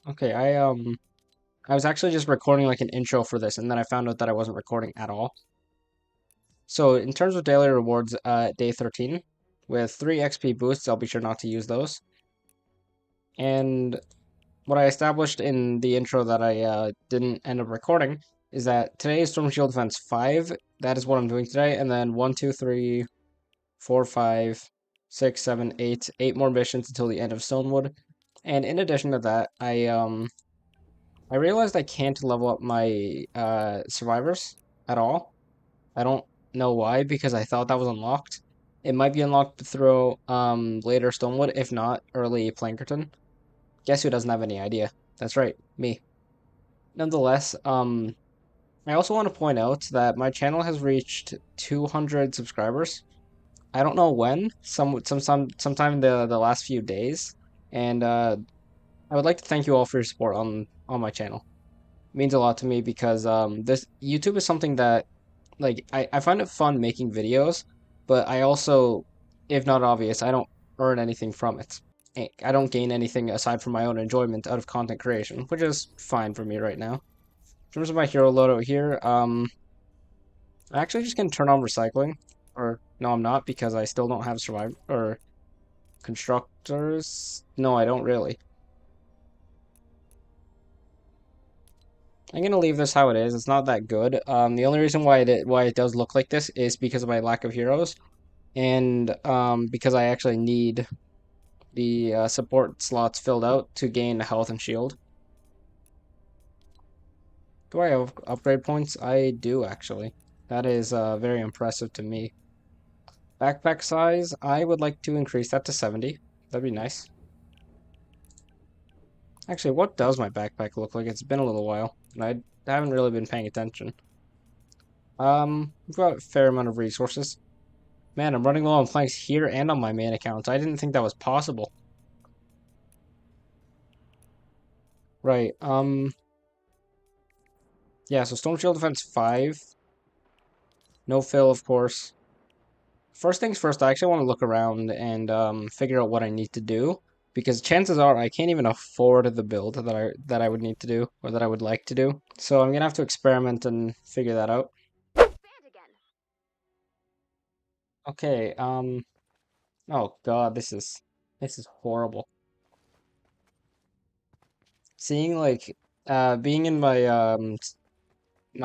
Okay, I was actually just recording like an intro for this, and then I found out that I wasn't recording at all. So in terms of daily rewards, day 13, with 3 XP boosts, I'll be sure not to use those. And what I established in the intro that I didn't end up recording is that today is Storm Shield Defense 5. That is what I'm doing today, and then 1, 2, 3, 4, 5, 6, 7, 8, 8 more missions until the end of Stonewood. And in addition to that, I realized I can't level up my survivors at all. I don't know why, because I thought that was unlocked. It might be unlocked through later Stonewood, if not early Plankerton. Guess who doesn't have any idea? That's right, me. Nonetheless, I also want to point out that my channel has reached 200 subscribers. I don't know when, sometime in the last few days, and I would like to thank you all for your support on my channel. Means a lot to me because this YouTube is something that like I find it fun making videos, but I also, if not obvious, I don't earn anything from it. I don't gain anything aside from my own enjoyment out of content creation, which is fine for me right now. In terms of my hero loadout here, I actually just can turn on recycling, or no, I'm not because I still don't have survive or constructors. No, I don't really. I'm gonna leave this how it is. It's not that good. The only reason why it does look like this is because of my lack of heroes, and because I actually need the support slots filled out to gain health and shield. Do I have upgrade points? I do actually. That is very impressive to me. Backpack size, I would like to increase that to 70. That'd be nice. Actually, what does my backpack look like? It's been a little while, and I haven't really been paying attention. We've got a fair amount of resources. Man, I'm running low on planks here and on my main account. I didn't think that was possible. Right, yeah, so Storm Shield Defense 5. No fill, of course. First things first, I actually want to look around and figure out what I need to do. Because chances are I can't even afford the build that I would need to do, or that I would like to do. So I'm gonna have to experiment and figure that out. Okay, oh god, this is horrible. Seeing like being in my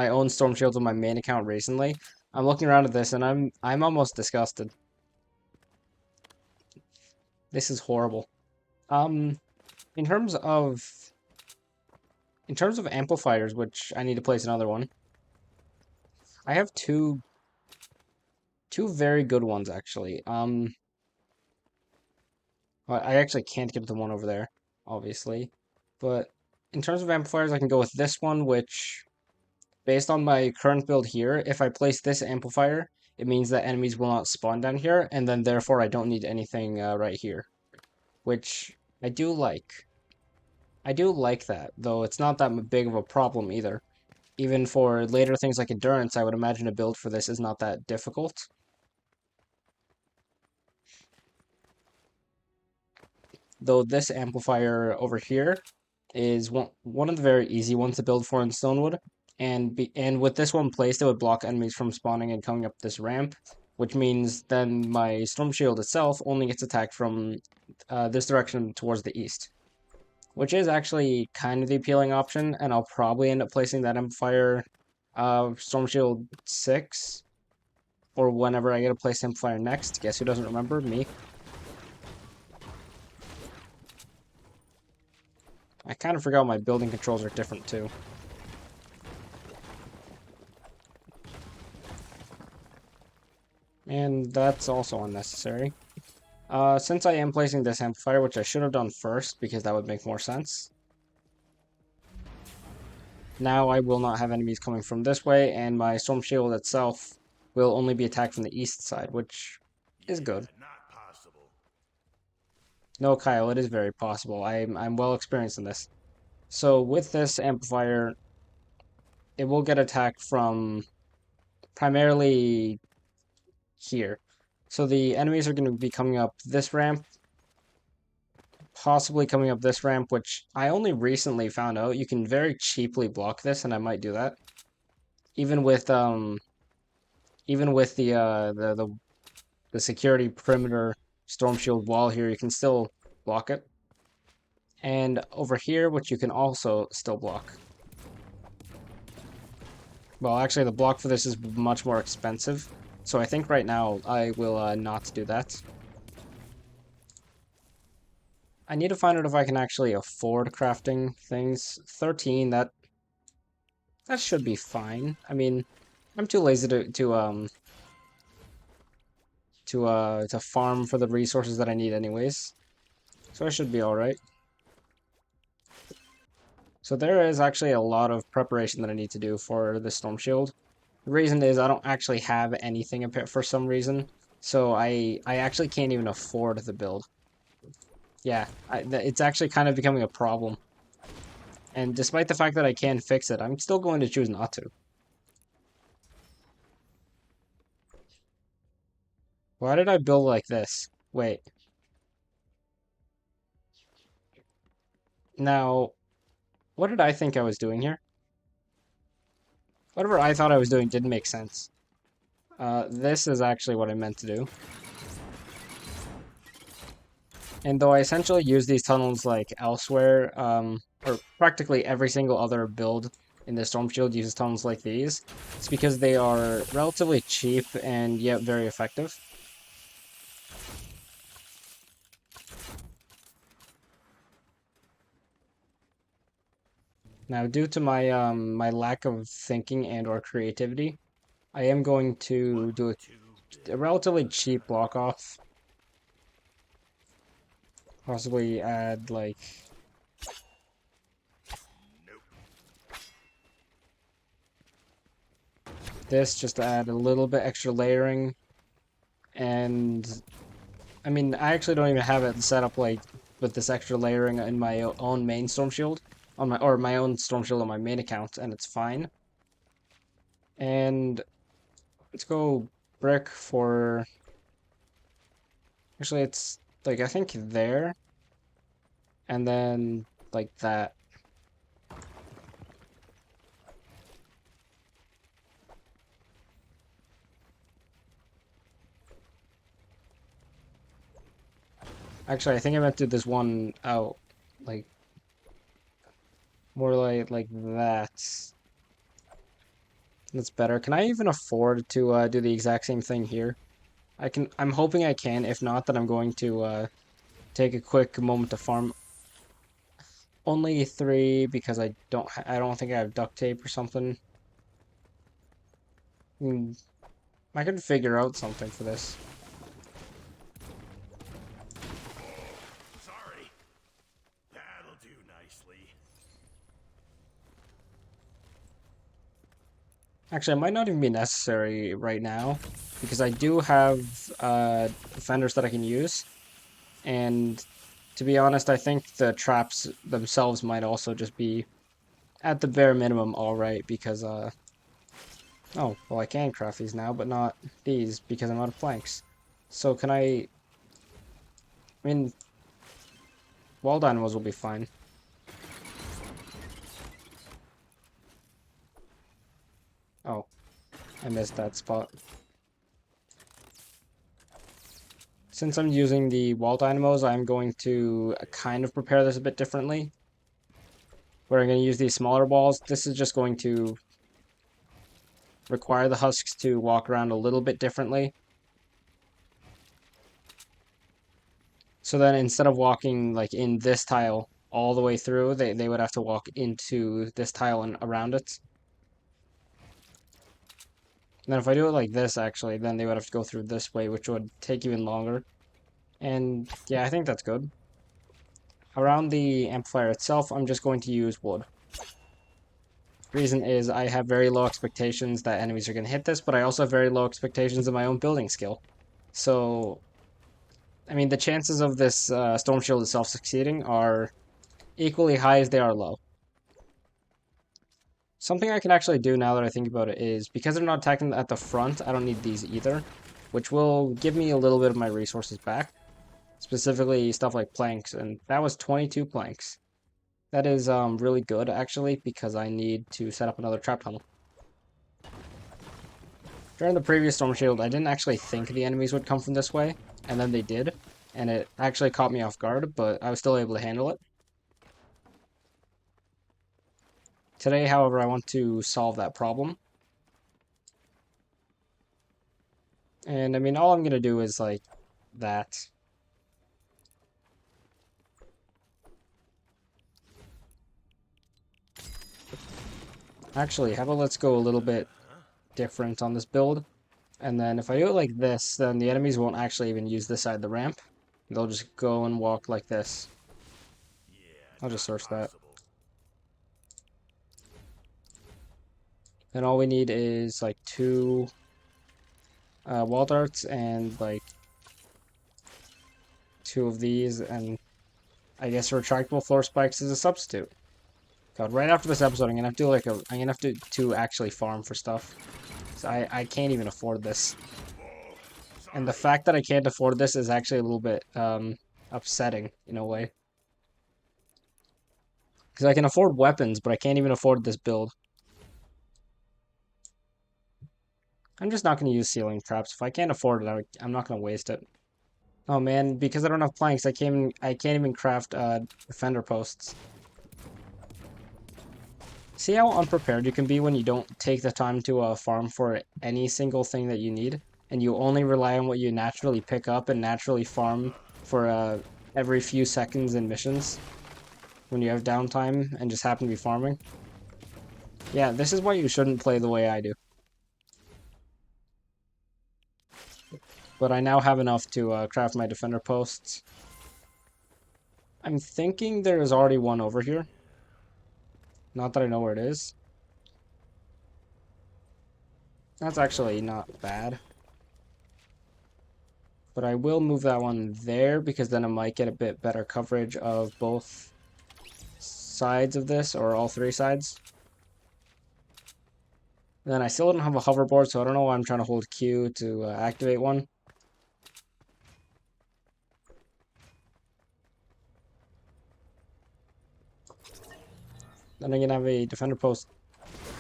own Storm Shields on my main account recently, I'm looking around at this and I'm almost disgusted. This is horrible. Um, in terms of amplifiers, which I need to place another one, I have two very good ones actually. Well, I actually can't get the one over there, obviously, but in terms of amplifiers, I can go with this one, which based on my current build here, if I place this amplifier, it means that enemies will not spawn down here, and then therefore I don't need anything right here, which I do like. I do like that, though it's not that big of a problem either. Even for later things like endurance, I would imagine a build for this is not that difficult. Though this amplifier over here is one of the very easy ones to build for in Stonewood. And with this one placed, it would block enemies from spawning and coming up this ramp, which means then my Storm Shield itself only gets attacked from this direction towards the east, which is actually kind of the appealing option, and I'll probably end up placing that amplifier Storm Shield 6, or whenever I get a place amplifier next. Guess who doesn't remember? Me. I kind of forgot my building controls are different too. And that's also unnecessary. Since I am placing this amplifier, which I should have done first because that would make more sense, now I will not have enemies coming from this way, and my Storm Shield itself will only be attacked from the east side, which is good. No, Kyle, it is very possible. I'm well experienced in this. So with this amplifier, it will get attacked from primarily here. So the enemies are going to be coming up this ramp, possibly coming up this ramp, which I only recently found out. You can very cheaply block this, and I might do that. Even with the security perimeter storm shield wall here, you can still block it. And over here, which you can also still block. Well, actually, the block for this is much more expensive. So I think right now I will not do that. I need to find out if I can actually afford crafting things. 13, that should be fine. I mean, I'm too lazy to farm for the resources that I need anyways. So I should be alright. So there is actually a lot of preparation that I need to do for the Storm Shield. The reason is I don't actually have anything for some reason. So I actually can't even afford the build. Yeah, it's actually kind of becoming a problem. And despite the fact that I can fix it, I'm still going to choose not to. Why did I build like this? Wait. Now, what did I think I was doing here? Whatever I thought I was doing didn't make sense. This is actually what I meant to do. And though I essentially use these tunnels like elsewhere, or practically every single other build in the Storm Shield uses tunnels like these, it's because they are relatively cheap and yet very effective. Now, due to my my lack of thinking and or creativity, I am going to do a relatively cheap block off. Possibly add like this just to add a little bit extra layering. And I mean, I actually don't even have it set up like with this extra layering in my own main storm shield on my own storm shield on my main account, and it's fine. And let's go brick for actually it's like I think there and then like that. Actually, I think I meant to do this one out like more like that. That's better. Can I even afford to do the exact same thing here? I'm hoping I can. If not, then I'm going to take a quick moment to farm. Only 3 because I don't think I have duct tape or something. I could figure out something for this. Sorry. That'll do nicely. Actually, it might not even be necessary right now because I do have defenders that I can use. And to be honest, I think the traps themselves might also just be at the bare minimum alright because oh, well I can craft these now, but not these because I'm out of planks. So can I mean wall dynamos will be fine. Oh, I missed that spot. Since I'm using the wall dynamos, I'm going to kind of prepare this a bit differently. Where I'm going to use these smaller walls. This is just going to require the husks to walk around a little bit differently. So then instead of walking like in this tile all the way through, they would have to walk into this tile and around it. And then if I do it like this, actually, then they would have to go through this way, which would take even longer. And yeah, I think that's good. Around the amplifier itself, I'm just going to use wood. Reason is I have very low expectations that enemies are going to hit this, but I also have very low expectations of my own building skill. So, I mean, the chances of this storm shield itself succeeding are equally high as they are low. Something I can actually do now that I think about it is, because they're not attacking at the front, I don't need these either, which will give me a little bit of my resources back. specifically stuff like planks, and that was 22 planks. That is really good actually because I need to set up another trap tunnel. During the previous storm shield, I didn't actually think the enemies would come from this way, and then they did, and it actually caught me off guard, but I was still able to handle it. Today, however, I want to solve that problem. And I mean, all I'm gonna do is like that. Actually, how about let's go a little bit different on this build. And then if I do it like this, then the enemies won't actually even use this side of the ramp. They'll just go and walk like this. I'll just search that. Then all we need is like 2 wall darts and like 2 of these, and I guess retractable floor spikes is a substitute. God, right after this episode, I'm gonna have to do like I'm gonna have to actually farm for stuff. So I can't even afford this. And the fact that I can't afford this is actually a little bit upsetting in a way. Because I can afford weapons, but I can't even afford this build. I'm just not going to use ceiling traps. If I can't afford it, I'm not going to waste it. Oh man, because I don't have planks, I can't even craft defender posts. See how unprepared you can be when you don't take the time to farm for any single thing that you need, and you only rely on what you naturally pick up and naturally farm for every few seconds in missions when you have downtime and just happen to be farming. Yeah, this is why you shouldn't play the way I do. But I now have enough to craft my defender posts. I'm thinking there is already one over here. Not that I know where it is. That's actually not bad. But I will move that one there because then I might get a bit better coverage of both sides of this, or all 3 sides. Then I still don't have a hoverboard, so I don't know why I'm trying to hold Q to activate one. Then I'm gonna have a defender post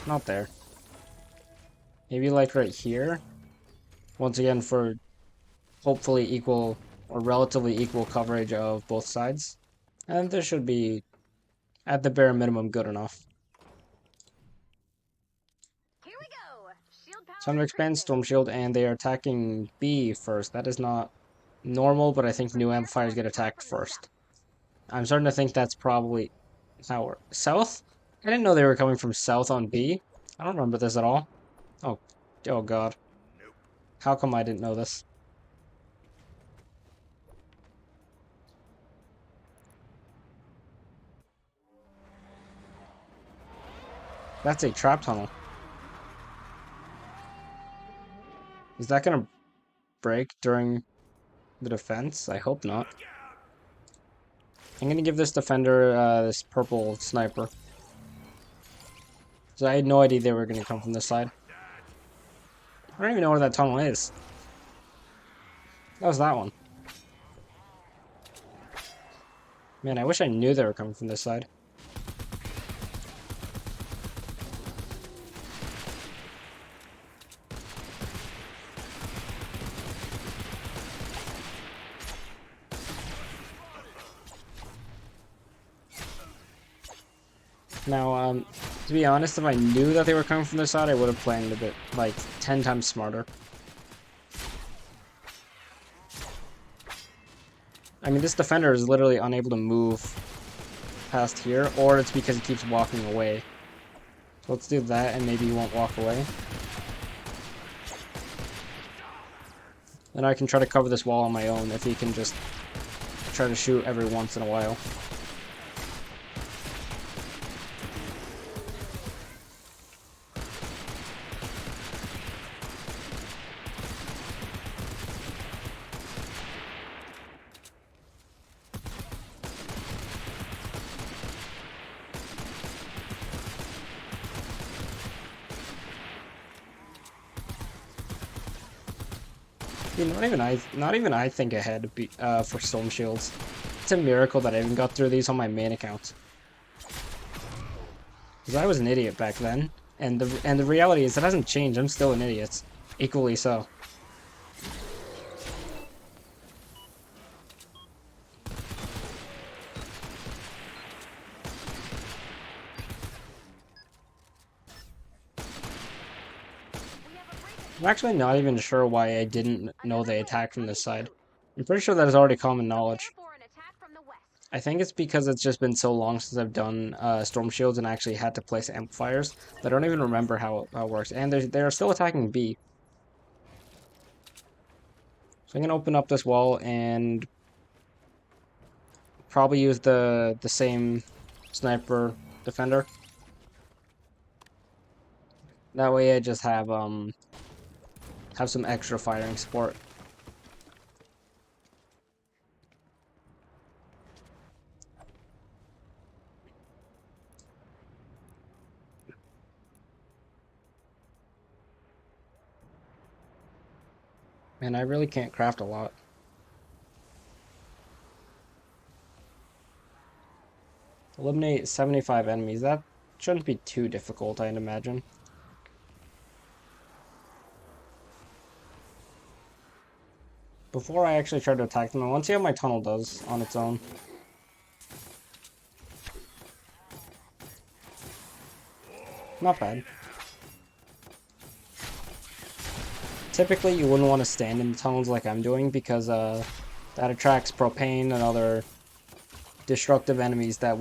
not there. Maybe like right here. Once again for hopefully equal or relatively equal coverage of both sides. And this should be at the bare minimum good enough. Here we go. Shield power Time to expand Storm Shield, and they are attacking B first. That is not normal, but I think new amplifiers get attacked first. I'm starting to think that's probably tower. South? I didn't know they were coming from south on B. I don't remember this at all. Oh, oh god. How come I didn't know this? That's a trap tunnel. Is that gonna break during the defense? I hope not. I'm gonna give this defender this purple sniper. So I had no idea they were gonna come from this side. I don't even know where that tunnel is. That was that one. Man, I wish I knew they were coming from this side. Now, to be honest, if I knew that they were coming from this side, I would have played a bit, like, 10 times smarter. I mean, this defender is literally unable to move past here, or it's because he keeps walking away. So let's do that, and maybe he won't walk away. Then I can try to cover this wall on my own if he can just try to shoot every once in a while. Dude, not even I think ahead for storm shields. It's a miracle that I even got through these on my main account. Because I was an idiot back then, and the reality is it hasn't changed. I'm still an idiot, equally so. I'm actually not even sure why I didn't know they attacked from this side. I'm pretty sure that is already common knowledge. I think it's because it's just been so long since I've done Storm Shields and actually had to place amplifiers that I don't even remember how it works. And they're still attacking B. So I'm going to open up this wall and probably use the same sniper defender. That way I just have some extra firing support. And I really can't craft a lot. Eliminate 75 enemies. That shouldn't be too difficult, I'd imagine. Before I actually try to attack them, I want to see how my tunnel does on its own. Not bad. Typically, you wouldn't want to stand in the tunnels like I'm doing because that attracts propane and other destructive enemies that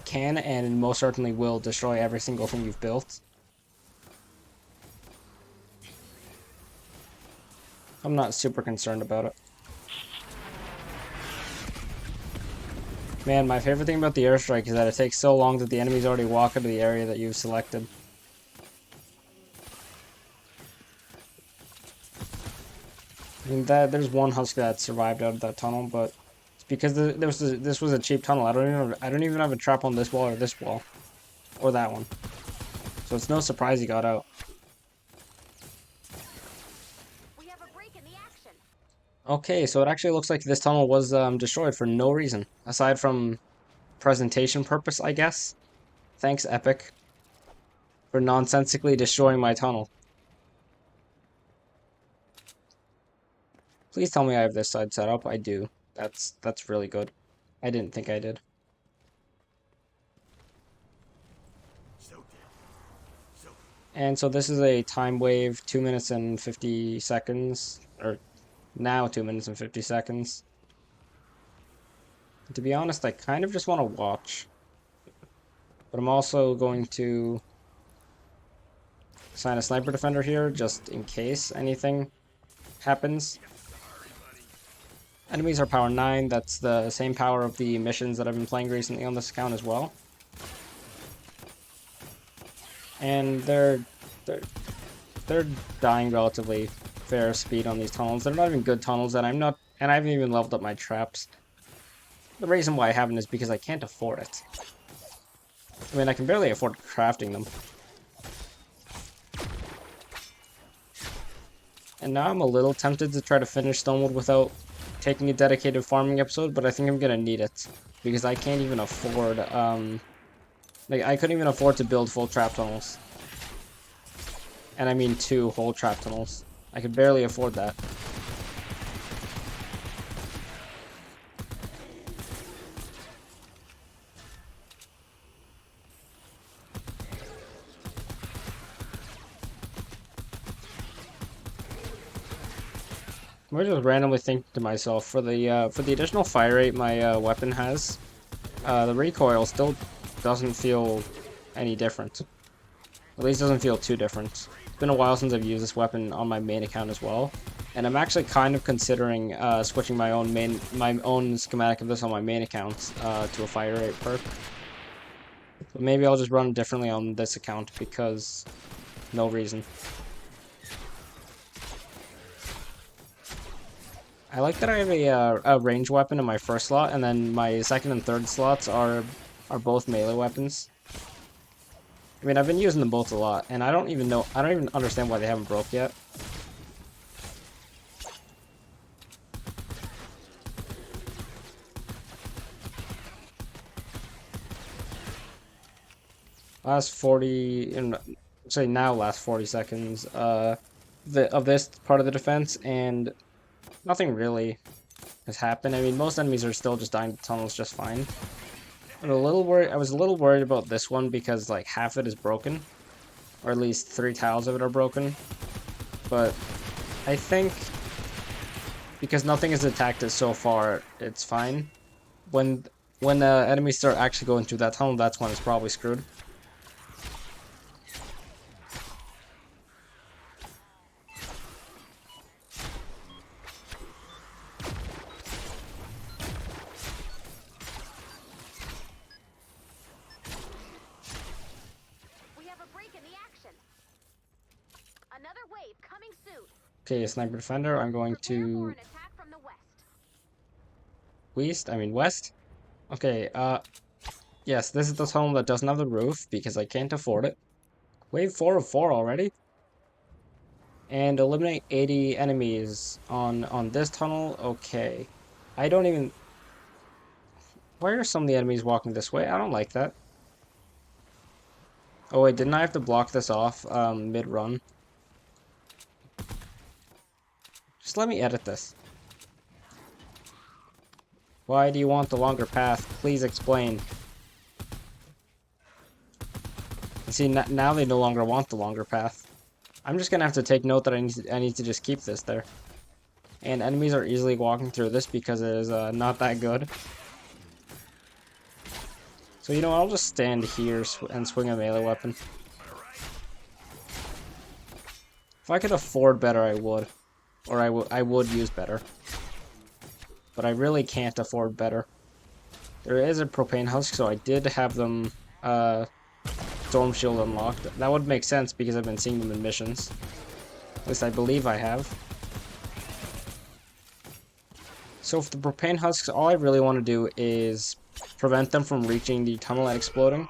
can and most certainly will destroy every single thing you've built. I'm not super concerned about it. Man, my favorite thing about the airstrike is that it takes so long that the enemies already walk into the area that you've selected. I mean, there's one husk that survived out of that tunnel, but it's because this was a cheap tunnel. I don't even have a trap on this wall or this wall, or that one. So it's no surprise he got out. We have a break in the action. Okay, so it actually looks like this tunnel was destroyed for no reason aside from presentation purpose, I guess. Thanks, Epic, for nonsensically destroying my tunnel. Please tell me I have this side set up. I do. That's really good. I didn't think I did. And so this is a time wave, 2 minutes and 50 seconds, or now 2 minutes and 50 seconds. To be honest, I kind of just want to watch. But I'm also going to assign a sniper defender here, just in case anything happens. Enemies are power 9, that's the same power of the missions that I've been playing recently on this account as well. And they're dying relatively fair speed on these tunnels. They're not even good tunnels, and I haven't even leveled up my traps. The reason why I haven't is because I can't afford it. I mean, I can barely afford crafting them. And now I'm a little tempted to try to finish Stonewood without taking a dedicated farming episode, but I think I'm gonna need it. Because I can't even afford, like, I couldn't even afford to build full trap tunnels. And I mean 2 whole trap tunnels. I could barely afford that. I just randomly think to myself, for the additional fire rate my weapon has, the recoil still doesn't feel any different. At least doesn't feel too different. It's been a while since I've used this weapon on my main account as well, and I'm actually kind of considering switching my own schematic of this on my main account to a fire rate perk. But maybe I'll just run it differently on this account because no reason. I like that I have a range weapon in my first slot, and then my second and third slots are both melee weapons. I mean, I've been using them both a lot, and I don't even understand why they haven't broke yet. last 40, and say now last 40 seconds of this part of the defense, and nothing really has happened. I mean, most enemies are still just dying to tunnels just fine. I'm a little worried. I was a little worried about this one because like half of it is broken, or at least 3 tiles of it are broken. But I think because nothing has attacked it so far, it's fine. When enemies start actually going through that tunnel, that's when it's probably screwed. We have a break in the action. Another wave coming soon. Okay, Sniper Defender, I'm going Prepare for to an attack from the west. Okay, yes, this is the tunnel that doesn't have the roof because I can't afford it. Wave 4 of 4 already. And eliminate 80 enemies on this tunnel. Okay. I don't even... Why are some of the enemies walking this way? I don't like that. Oh wait, didn't I have to block this off mid-run? Just let me edit this. Why do you want the longer path? Please explain. And see, now they no longer want the longer path. I'm just gonna have to take note that I need to just keep this there. And enemies are easily walking through this because it is not that good. So you know what, I'll just stand here and swing a melee weapon. If I could afford better, I would. Or I would use better. But I really can't afford better. There is a propane husk, so I did have them storm shield unlocked. That would make sense because I've been seeing them in missions. At least I believe I have. So for the propane husks, all I really want to do is prevent them from reaching the tunnel and exploding.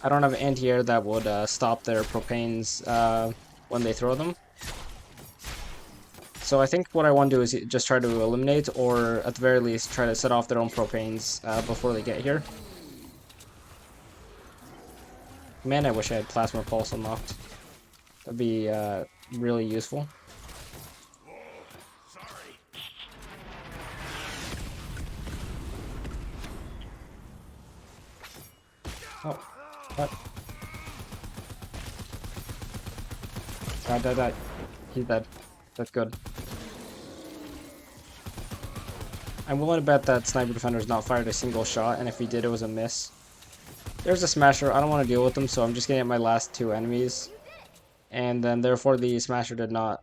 I don't have anti-air that would stop their propanes when they throw them. So I think what I want to do is just try to eliminate, or at the very least, try to set off their own propanes before they get here. Man, I wish I had Plasma Pulse unlocked. That'd be really useful. Oh, what? Die. He's dead. That's good. I'm willing to bet that Sniper Defender's not fired a single shot, and if he did, it was a miss. There's a Smasher. I don't want to deal with them, so I'm just gonna get my last 2 enemies. And then, therefore, the Smasher did not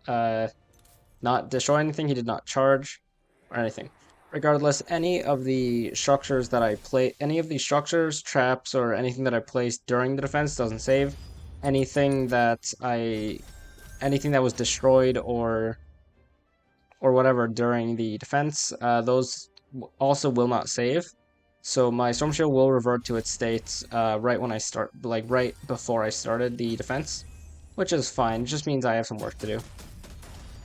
destroy anything. He did not charge or anything. Regardless, any of the structures, traps, or anything that I placed during the defense doesn't save. Anything that was destroyed or whatever during the defense, those also will not save. So my Storm Shield will revert to its state right when I start, like right before I started the defense, which is fine. It just means I have some work to do.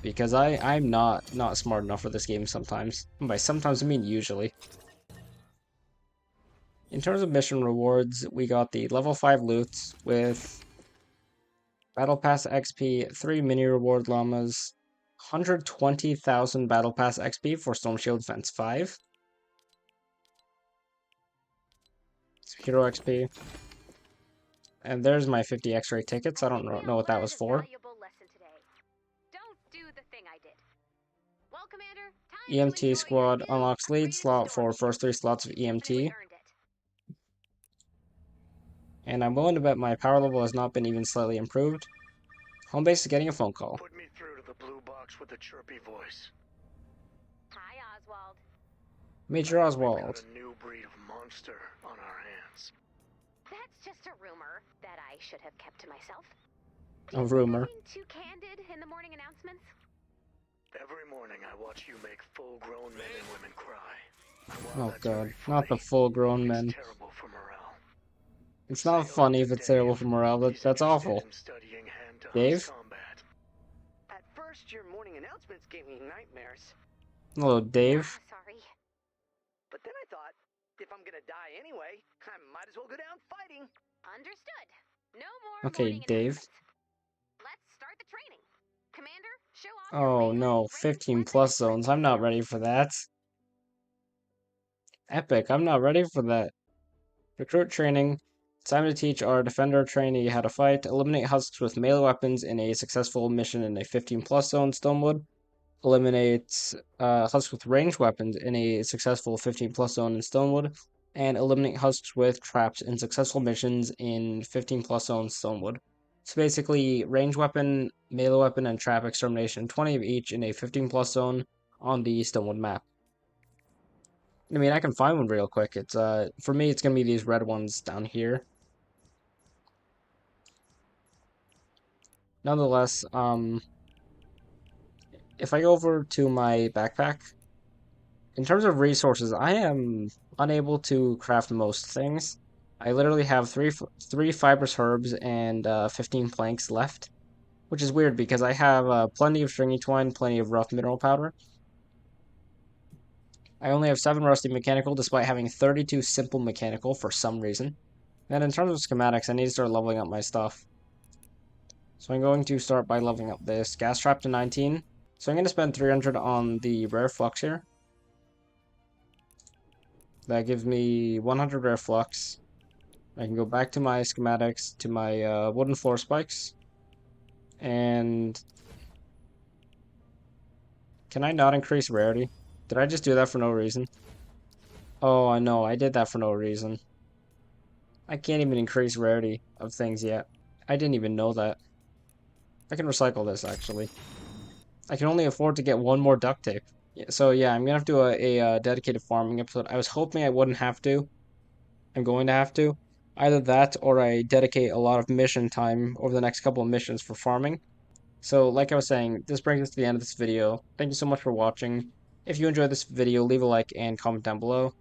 Because I'm not smart enough for this game sometimes. And by sometimes I mean usually. In terms of mission rewards, we got the level 5 loot with Battle Pass XP, 3 mini reward llamas, 120,000 Battle Pass XP for Storm Shield Defense 5. Hero XP. And there's my 50 X-ray tickets. I don't know what that was for. Don't do the thing I did. Well, Commander, time to EMT enjoy squad your new unlocks lead upgraded slot storm for first 3 shield. slots of You definitely EMT. earned it. And I'm willing to bet my power level has not been even slightly improved. Home base is getting a phone call. Put me through to the blue box with the chirpy voice. Hi, Oswald. Major We've Oswald. got a new breed of monster on our hands. That's just a rumor that I should have kept to myself. A rumor. Being too candid in the morning announcements? Every morning I watch you make full-grown men and women cry. Oh god, not the full-grown men. It's terrible for morale. It's not funny if it's terrible for morale, that's awful. Dave? At first, your morning announcements gave me nightmares. Hello, Dave. Sorry. But then I thought, if I'm gonna die anyway, I might as well go down fighting. Understood. No more Okay, morning Dave. announcements. Let's start the training. Commander, show off your Oh no, ranged 15 weapon plus and zones. critical I'm not skills. ready for that. Epic, I'm not ready for that. Recruit training. Time to teach our defender trainee how to fight. Eliminate husks with melee weapons in a successful mission in a 15 plus zone, Stonewood. Eliminate husks with ranged weapons in a successful 15 plus zone in Stonewood. And eliminate husks with traps in successful missions in 15 plus zone Stonewood. So basically, ranged weapon, melee weapon, and trap extermination, 20 of each in a 15 plus zone on the Stonewood map. I mean, I can find one real quick. It's for me, it's gonna be these red ones down here. Nonetheless, if I go over to my backpack, in terms of resources, I am unable to craft most things. I literally have three fibrous herbs and 15 planks left, which is weird because I have plenty of stringy twine, plenty of rough mineral powder. I only have 7 rusty mechanical, despite having 32 simple mechanical for some reason. And in terms of schematics, I need to start leveling up my stuff. So I'm going to start by leveling up this gas trap to 19. So I'm going to spend 300 on the rare flux here. That gives me 100 rare flux. I can go back to my schematics, to my wooden floor spikes. And can I not increase rarity? Did I just do that for no reason? Oh, I know, I did that for no reason. I can't even increase rarity of things yet. I didn't even know that. I can recycle this, actually. I can only afford to get one more duct tape. So yeah, I'm gonna have to do a dedicated farming episode. I was hoping I wouldn't have to. I'm going to have to. Either that or I dedicate a lot of mission time over the next couple of missions for farming. So like I was saying, this brings us to the end of this video. Thank you so much for watching. If you enjoyed this video, leave a like and comment down below.